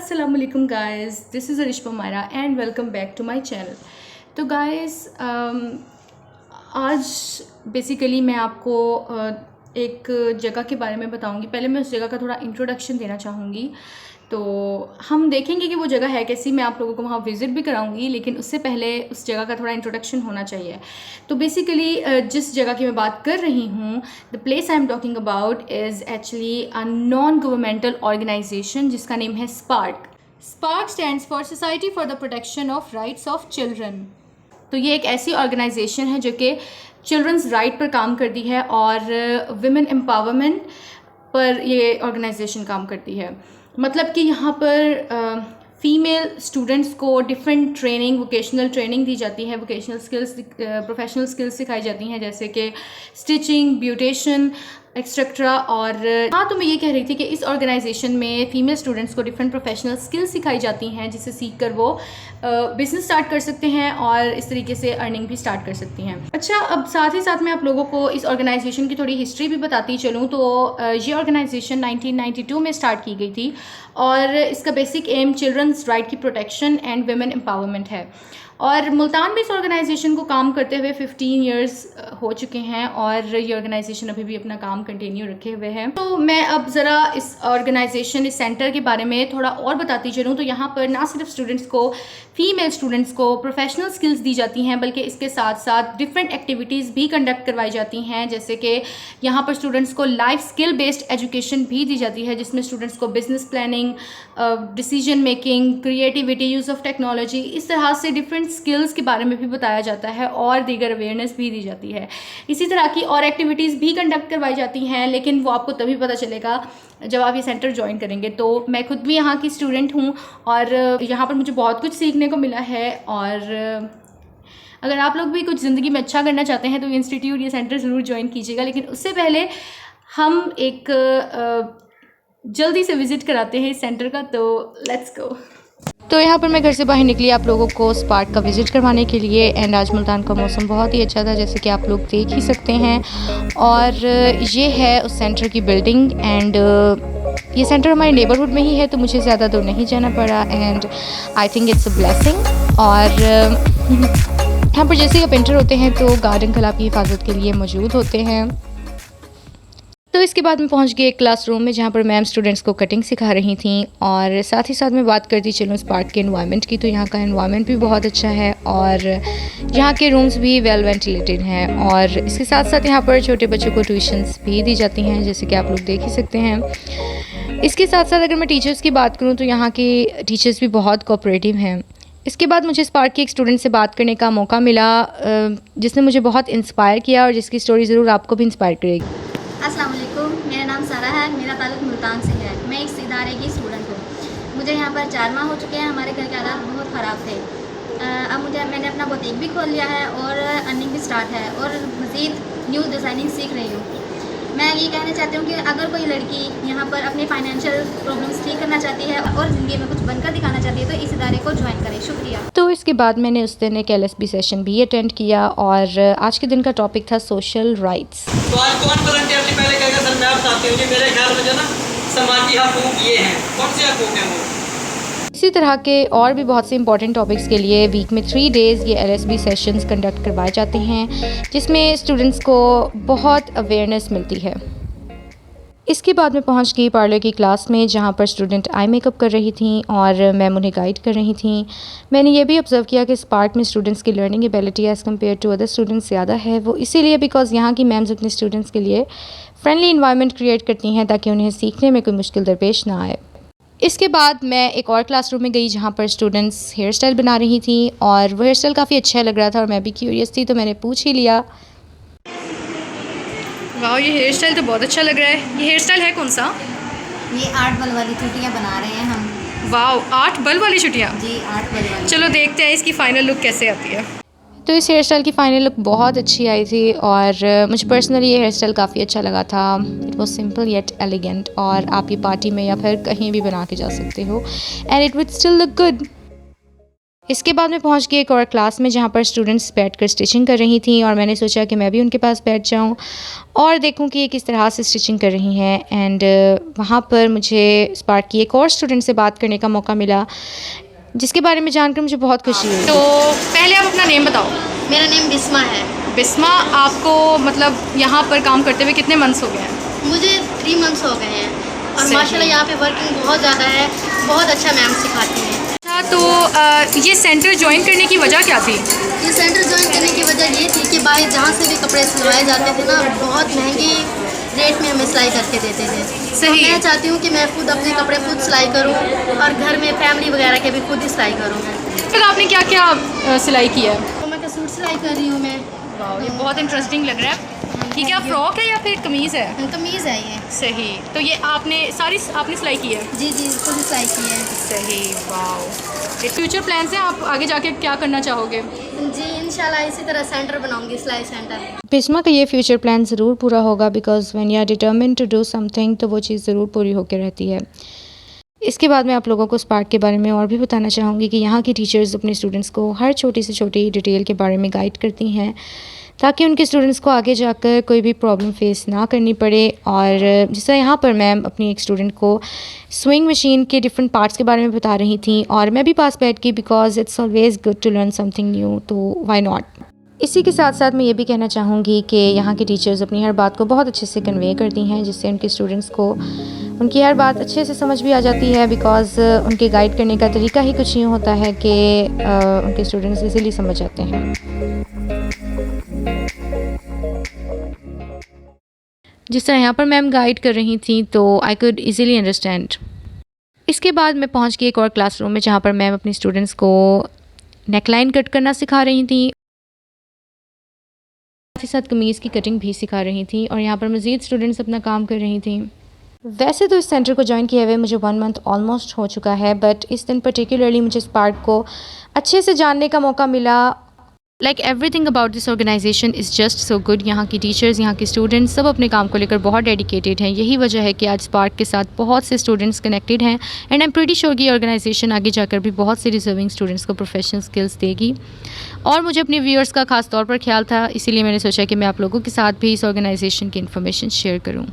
अस्सलाम वालेकुम guys, this is Arisha Myra and welcome back to my channel. तो गाइस आज बेसिकली मैं आपको एक जगह के बारे में बताऊंगी। पहले मैं उस जगह का थोड़ा इंट्रोडक्शन देना चाहूँगी। तो हम देखेंगे कि वो जगह है कैसी, मैं आप लोगों को वहाँ विज़िट भी कराऊंगी, लेकिन उससे पहले उस जगह का थोड़ा इंट्रोडक्शन होना चाहिए। तो बेसिकली जिस जगह की मैं बात कर रही हूँ, the place I am talking about is actually a non governmental organisation जिसका नेम है Spark. Spark stands for society for the protection of rights of children. तो ये एक ऐसी ऑर्गेनाइजेशन है जो कि चिल्ड्रंस राइट पर काम करती है और विमेन एम्पावरमेंट पर ये ऑर्गेनाइजेशन काम करती है। मतलब कि यहाँ पर फ़ीमेल स्टूडेंट्स को डिफरेंट ट्रेनिंग, वोकेशनल ट्रेनिंग दी जाती है, वोकेशनल स्किल्स, प्रोफेशनल स्किल्स सिखाई जाती हैं, जैसे कि स्टिचिंग, ब्यूटेशन एक्सेट्रा। और हाँ, तो मैं ये कह रही थी कि इस ऑर्गेनाइजेशन में फ़ीमेल स्टूडेंट्स को डिफरेंट प्रोफेशनल स्किल्स सिखाई जाती हैं, जिसे सीख कर वो बिज़नेस स्टार्ट कर सकते हैं और इस तरीके से अर्निंग भी स्टार्ट कर सकती हैं। अच्छा, अब साथ ही साथ मैं आप लोगों को इस ऑर्गेनाइजेशन की थोड़ी हिस्ट्री भी बताती चलूँ। तो ये ऑर्गेनाइजेशन 1992 में स्टार्ट की गई थी और इसका बेसिक एम चिल्ड्रंस राइट की प्रोटेक्शन एंड वुमेन एम्पावरमेंट है। और मुल्तान में इस ऑर्गेनाइजेशन को काम करते हुए 15 इयर्स हो चुके हैं और ये ऑर्गेनाइजेशन अभी भी अपना काम कंटिन्यू रखे हुए हैं। तो मैं अब ज़रा इस ऑर्गेनाइजेशन, इस सेंटर के बारे में थोड़ा और बताती चलूँ। तो यहाँ पर ना सिर्फ स्टूडेंट्स को, फीमेल स्टूडेंट्स को प्रोफेशनल स्किल्स दी जाती हैं, बल्कि इसके साथ साथ डिफरेंट एक्टिविटीज़ भी कंडक्ट करवाई जाती हैं। जैसे कि यहाँ पर स्टूडेंट्स को लाइफ स्किल बेस्ड एजुकेशन भी दी जाती है, जिसमें स्टूडेंट्स को business planning, decision making, creativity, use of technology, इस तरह से डिफरेंट स्किल्स के बारे में भी बताया जाता है और दीगर अवेयरनेस भी दी जाती है। इसी तरह की और एक्टिविटीज़ भी कंडक्ट करवाई जाती हैं, लेकिन वो आपको तभी पता चलेगा जब आप ये सेंटर ज्वाइन करेंगे। तो मैं खुद भी यहाँ की स्टूडेंट हूँ और यहाँ पर मुझे बहुत कुछ सीखने को मिला है। और अगर आप लोग भी कुछ ज़िंदगी में अच्छा करना चाहते हैं तो ये इंस्टीट्यूट, ये सेंटर ज़रूर ज्वाइन कीजिएगा। लेकिन उससे पहले हम एक जल्दी से विज़िट कराते हैं इस सेंटर का, तो लेट्स गो। तो यहाँ पर मैं घर से बाहर निकली आप लोगों को स्पार्क का विज़िट करवाने के लिए। एंड आज मुल्तान का मौसम बहुत ही अच्छा था, जैसे कि आप लोग देख ही सकते हैं। और ये है उस सेंटर की बिल्डिंग एंड ये सेंटर हमारे नेबरहुड में ही है, तो मुझे ज़्यादा दूर नहीं जाना पड़ा and I think it's a blessing. और यहाँ पर जैसे ही आप एंटर होते हैं तो गार्डन कल आपकी हिफाजत के लिए मौजूद होते हैं। तो इसके बाद मैं पहुंच गई एक क्लासरूम में, जहां पर मैम स्टूडेंट्स को कटिंग सिखा रही थी। और साथ ही साथ मैं बात करती चलूँ स्पार्क के एनवायरनमेंट की, तो यहाँ का एनवायरनमेंट भी बहुत अच्छा है और यहाँ के रूम्स भी वेल वेंटिलेटेड हैं। और इसके साथ साथ यहाँ पर छोटे बच्चों को ट्यूशन्स भी दी जाती हैं, जैसे कि आप लोग देख ही सकते हैं। इसके साथ साथ अगर मैं टीचर्स की बात करूँ तो यहाँ के टीचर्स भी बहुत कोऑपरेटिव हैं। इसके बाद मुझे स्पार्क के एक स्टूडेंट से बात करने का मौका मिला, जिसने मुझे बहुत इंस्पायर किया और जिसकी स्टोरी ज़रूर आपको भी इंस्पायर करेगी। अस्सलाम वालेकुम, मेरा नाम सारा है, मेरा ताल्लुक़ मुल्तान से है। मैं इस इदारे की स्टूडेंट हूँ। मुझे यहाँ पर 4 माह हो चुके हैं। हमारे घर के हालात बहुत ख़राब थे। अब मैंने अपना बुटीक भी खोल लिया है और अर्निंग भी स्टार्ट है और मज़ीद न्यू डिज़ाइनिंग सीख रही हूँ। मैं ये कहना चाहती हूँ कि अगर कोई लड़की यहाँ पर अपनी फाइनेंशियल प्रॉब्लम्स ठीक करना चाहती है और ज़िंदगी में कुछ बनकर दिखाना चाहती है तो इस इदारे को ज्वाइन करें। शुक्रिया। तो इसके बाद मैंने उस दिन एक LSB सेशन भी अटेंड किया और आज के दिन का टॉपिक था सोशल राइट्स। तो आज कौन वॉलंटियर से पहले कहेगा सर मैं बताती हूँ, मेरे ख्याल में जो ना समाजी हकूक ये हैं, कौन से हकूक हैं वो। इसी तरह के और भी बहुत से इंपॉर्टेंट टॉपिक्स के लिए वीक में 3 डेज़ ये LSB सेशंस कंडक्ट करवाए जाते हैं, जिसमें स्टूडेंट्स को बहुत अवेयरनेस मिलती है। इसके बाद मैं पहुंच गई पार्लर की क्लास में, जहां पर स्टूडेंट आई मेकअप कर रही थी और मैम उन्हें गाइड कर रही थी। मैंने ये भी ऑब्ज़र्व किया कि स्पार्क में स्टूडेंट्स की learning ability as compared to other students ज़्यादा है। वो इसीलिए बिकॉज़ यहाँ की मैम्स अपने स्टूडेंट्स के लिए फ्रेंडली इन्वायरमेंट क्रिएट करती हैं ताकि उन्हें सीखने में कोई मुश्किल दरपेश ना आए। इसके बाद मैं एक और क्लासरूम में गई, जहाँ पर स्टूडेंट्स हेयर स्टाइल बना रही थी और वो हेयर स्टाइल काफ़ी अच्छा लग रहा था और मैं भी क्यूरियस थी, तो मैंने पूछ ही लिया। वाह, ये हेयर स्टाइल तो बहुत अच्छा लग रहा है। ये हेयर स्टाइल है कौन सा? ये 8 बल वाली चुटियाँ बना रहे हैं हम। वाह, 8 बल वाली छुट्टियाँ। जी, 8 बल वाली। चलो देखते हैं इसकी फ़ाइनल लुक कैसे आती है। तो इस हेयर स्टाइल की फ़ाइनल लुक बहुत अच्छी आई थी और मुझे पर्सनली ये हेयर स्टाइल काफ़ी अच्छा लगा था। It was simple yet elegant और आप ये पार्टी में या फिर कहीं भी बना के जा सकते हो and it will still look good. इसके बाद मैं पहुंच गई एक और क्लास में जहां पर स्टूडेंट्स बैठकर स्टिचिंग कर रही थी और मैंने सोचा कि मैं भी उनके पास बैठ जाऊं और देखूं कि ये किस तरह से स्टिचिंग कर रही हैं। एंड वहां पर मुझे स्पार्क की एक और स्टूडेंट से बात करने का मौका मिला जिसके बारे में जानकर मुझे बहुत खुशी हुई। तो पहले आप अपना नेम बताओ। मेरा नेम बिस्मा है। बिस्मा, आपको मतलब यहाँ पर काम करते हुए कितने मंथ्स हो गए हैं? मुझे 3 मंथ्स हो गए हैं और सही। माशाल्लाह यहाँ पे वर्किंग बहुत ज़्यादा है, बहुत अच्छा मैम सिखाती हैं। अच्छा, तो ये सेंटर ज्वाइन करने की वजह क्या थी? ये सेंटर ज्वाइन करने की वजह ये थी कि बाहर जहाँ से भी कपड़े सिलवाए जाते थे ना, बहुत महंगी रेट में हमें सिलाई करके देते थे। सही। तो मैं चाहती हूँ कि मैं खुद अपने कपड़े खुद सिलाई करूँ और घर में फैमिली वगैरह के भी खुद ही सिलाई करूँ। फिर आपने क्या क्या सिलाई किया है? तो मैं सूट सिलाई कर रही हूँ मैं। ये बहुत इंटरेस्टिंग लग रहा है। ये क्या फ्रॉक है या फिर कमीज़ है? कमीज़ है ये। सही। तो ये आपने सारी आपने सिलाई की है? जी जी, खुद ही सिलाई की है। सही, वाओ। फ्यूचर प्लान्स हैं, आप आगे जाके क्या करना चाहोगे? जी इंशाल्लाह इसी तरह सेंटर बनाऊंगी, सिलाई सेंटर। बिस्मा का ये फ्यूचर प्लान ज़रूर पूरा होगा because when you are determined to do something तो वो चीज़ ज़रूर पूरी होकर रहती है। इसके बाद मैं आप लोगों को स्पार्क के बारे में और भी बताना चाहूँगी कि यहाँ की टीचर्स अपने स्टूडेंट्स को हर छोटी से छोटी डिटेल के बारे में गाइड करती हैं ताकि उनके स्टूडेंट्स को आगे जाकर कोई भी प्रॉब्लम फेस ना करनी पड़े। और जिस तरह यहाँ पर मैम अपनी एक स्टूडेंट को स्विंग मशीन के डिफरेंट पार्ट्स के बारे में बता रही थी और मैं भी पास बैठ गई because it's always good to learn something new, तो व्हाई नॉट। इसी के साथ साथ मैं ये भी कहना चाहूँगी कि यहाँ की टीचर्स अपनी हर बात को बहुत अच्छे से कन्वे करती हैं जिससे उनके स्टूडेंट्स को उनकी हर बात अच्छे से समझ भी आ जाती है बिकॉज़ उनके गाइड करने का तरीका ही कुछ यूँ होता है कि उनके स्टूडेंट्स इजीली समझ जाते हैं। जिस तरह यहाँ पर मैम गाइड कर रही थी तो आई कुड ईज़िली अंडरस्टैंड। इसके बाद मैं पहुँच गई एक और क्लासरूम में जहाँ पर मैम अपने स्टूडेंट्स को नेकलाइन कट करना सिखा रही थी, साथ ही साथ कमीज़ की कटिंग भी सिखा रही थी और यहाँ पर मज़ीद स्टूडेंट्स अपना काम कर रही थी। वैसे तो इस सेंटर को ज्वाइन किए हुए मुझे 1 मंथ ऑलमोस्ट हो चुका है बट इस दिन पर्टिकुलरली मुझे स्पार्क को अच्छे से जानने का मौका मिला। Like everything about this organization is just so good. यहाँ की टीचर्स, यहाँ के स्टूडेंट्स सब अपने काम को लेकर बहुत डेडिकेटेड हैं। यही वजह है कि आज स्पार्क के साथ बहुत से स्टूडेंट्स कनेक्टेड हैं and I am pretty sure कि ऑर्गेनाइजेशन आगे जाकर भी बहुत से डिजर्विंग स्टूडेंट्स को प्रोफेशनल स्किल्स देगी। और मुझे अपने व्यूअर्स का खास तौर पर ख्याल था, इसीलिए मैंने सोचा कि मैं आप लोगों के साथ भी इस ऑर्गेनाइजेशन की इन्फॉर्मेशन शेयर करूँ।